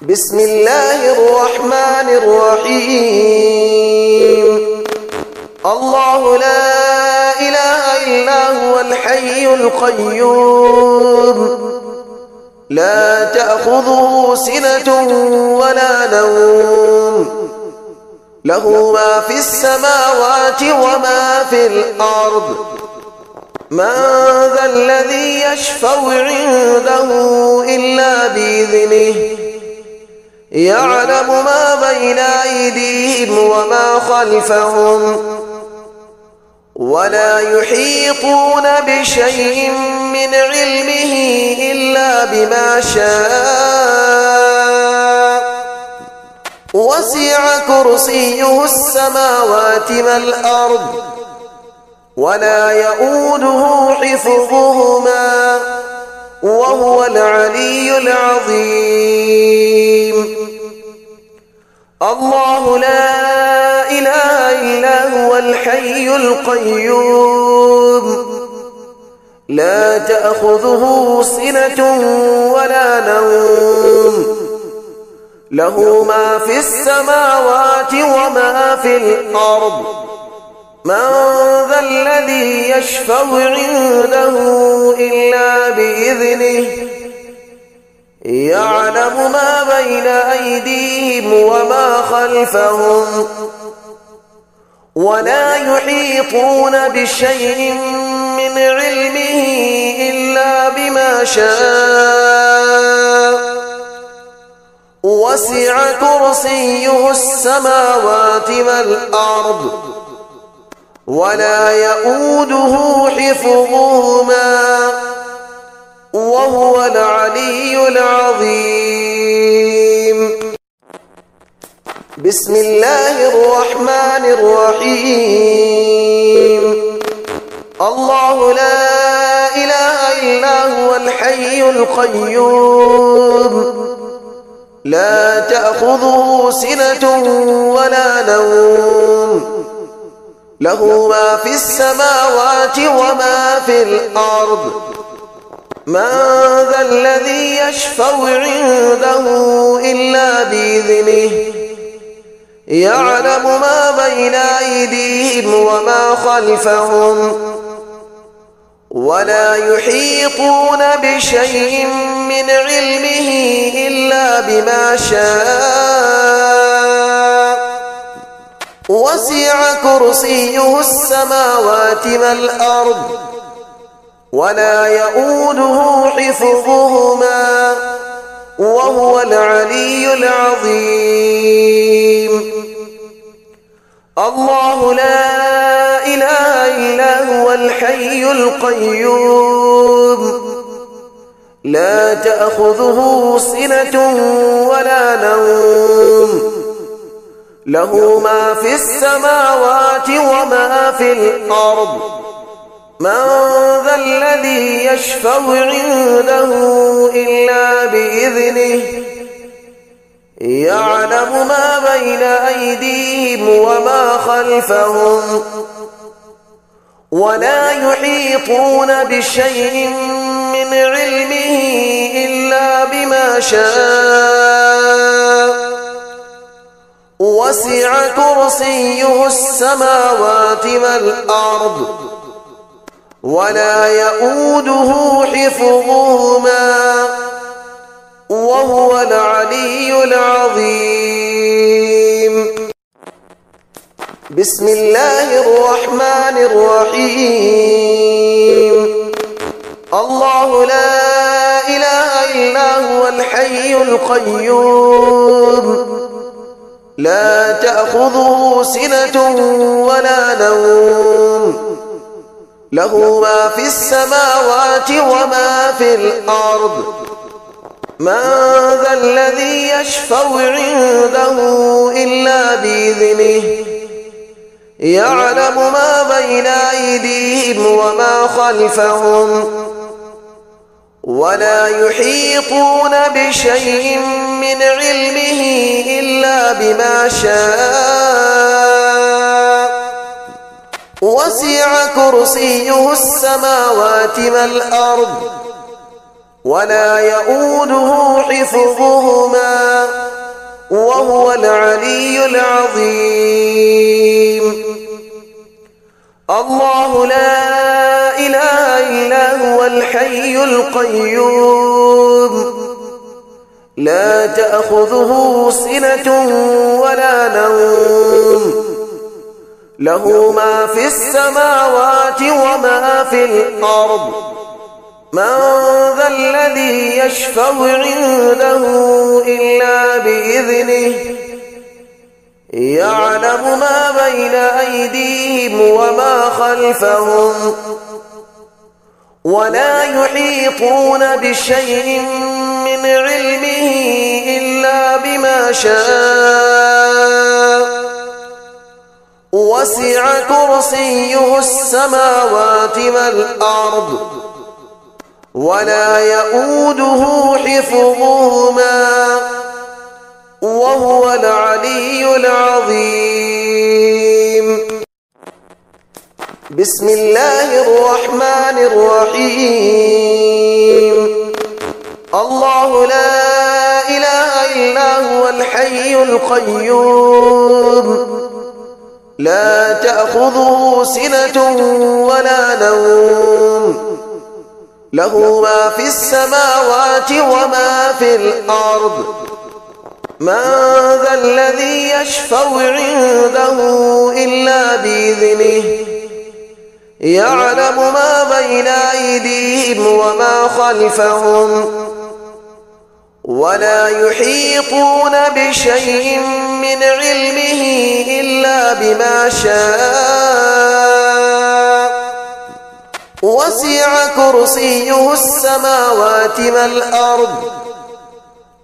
بسم الله الرحمن الرحيم. الله لا إله إلا هو الحي القيوم لا تأخذه سنة ولا نوم له ما في السماوات وما في الأرض من ذا الذي يشفع عنده إلا بإذنه يعلم ما بين أيديهم وما خلفهم ولا يحيطون بشيء من علمه إلا بما شاء وسع كرسيه السماوات والأرض ولا يؤوده حفظهما وهو العلي العظيم. الله لا إله إلا هو الحي القيوم لا تأخذه سنة ولا نوم له ما في السماوات وما في الأرض من ذا الذي يشفع عنده إلا بإذنه يعلم ما بين أيديهم وما خلفهم ولا يحيطون بشيء من علمه إلا بما شاء وسع كرسيه السماوات والأرض ولا يؤوده حفظهما وهو العلي العظيم. بسم الله الرحمن الرحيم. الله لا إله إلا هو الحي القيوم لا تأخذه سنة ولا نوم له ما في السماوات وما في الأرض من ذا الذي يشفع عنده إلا بإذنه يعلم ما بين أيديهم وما خلفهم ولا يحيطون بشيء من علمه إلا بما شاء وسع كرسيه السماوات والأرض ولا يؤوده حفظهما وهو العلي العظيم. الله لا إله إلا هو الحي القيوم لا تأخذه سنة ولا نوم له ما في السماوات وما في الأرض من ذا الذي يشفع عنده إلا بإذنه يعلم ما بين أيديهم وما خلفهم ولا يحيطون بشيء من علمه إلا بما شاء وسع كرسيه السماوات والأرض ولا يؤوده حفظهما وهو العلي العظيم. بسم الله الرحمن الرحيم. الله لا إله إلا هو الحي القيوم لا تأخذه سنة ولا نوم له ما في السماوات وما في الأرض من ذا الذي يشفع عنده إلا بإذنه يعلم ما بين أيديهم وما خلفهم ولا يحيطون بشيء من علمه إلا بما شاء وسع كرسيه السماوات والأرض ولا يؤوده حفظهما وهو العلي العظيم. الله لا إله إلا هو الحي القيوم لا تأخذه سنة ولا نوم له ما في السماوات وما في الأرض من ذا الذي يشفع عنده إلا بإذنه يعلم ما بين أيديهم وما خلفهم ولا يحيطون بشيء من علمه إلا بما شاء وسع كرسيه السماوات والأرض ولا يؤوده حفظهما وهو العلي العظيم. بسم الله الرحمن الرحيم. الله لا إله إلا هو الحي القيوم لا تأخذه سنة ولا نوم له ما في السماوات وما في الأرض من ذا الذي يشفع عنده إلا بإذنه يعلم ما بين أيديهم وما خلفهم ولا يحيطون بشيء من علمه إلا بما شاء وسع كرسيه السماوات والأرض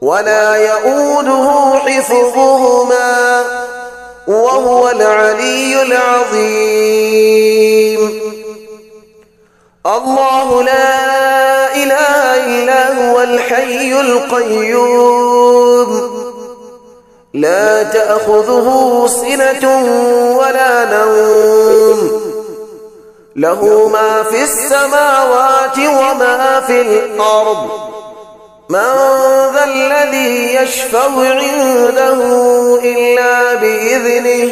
ولا يؤوده حفظهما وهو العلي العظيم. الله لا إله إلا هو الحي القيوم لا تأخذه سنة ولا نوم له ما في السماوات وما في الأرض من ذا الذي يشفع عنده إلا بإذنه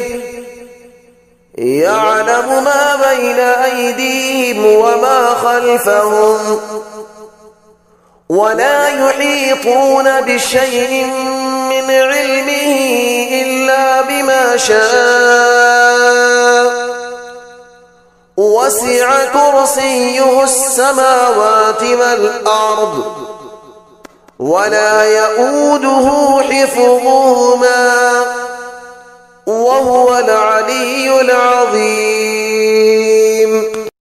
يعلم ما بين أيديهم وما خلفهم ولا يحيطون بشيء من علمه إلا بما شاء وسع كرسيه السماوات والأرض ولا يؤوده حفظهما وهو العلي العظيم.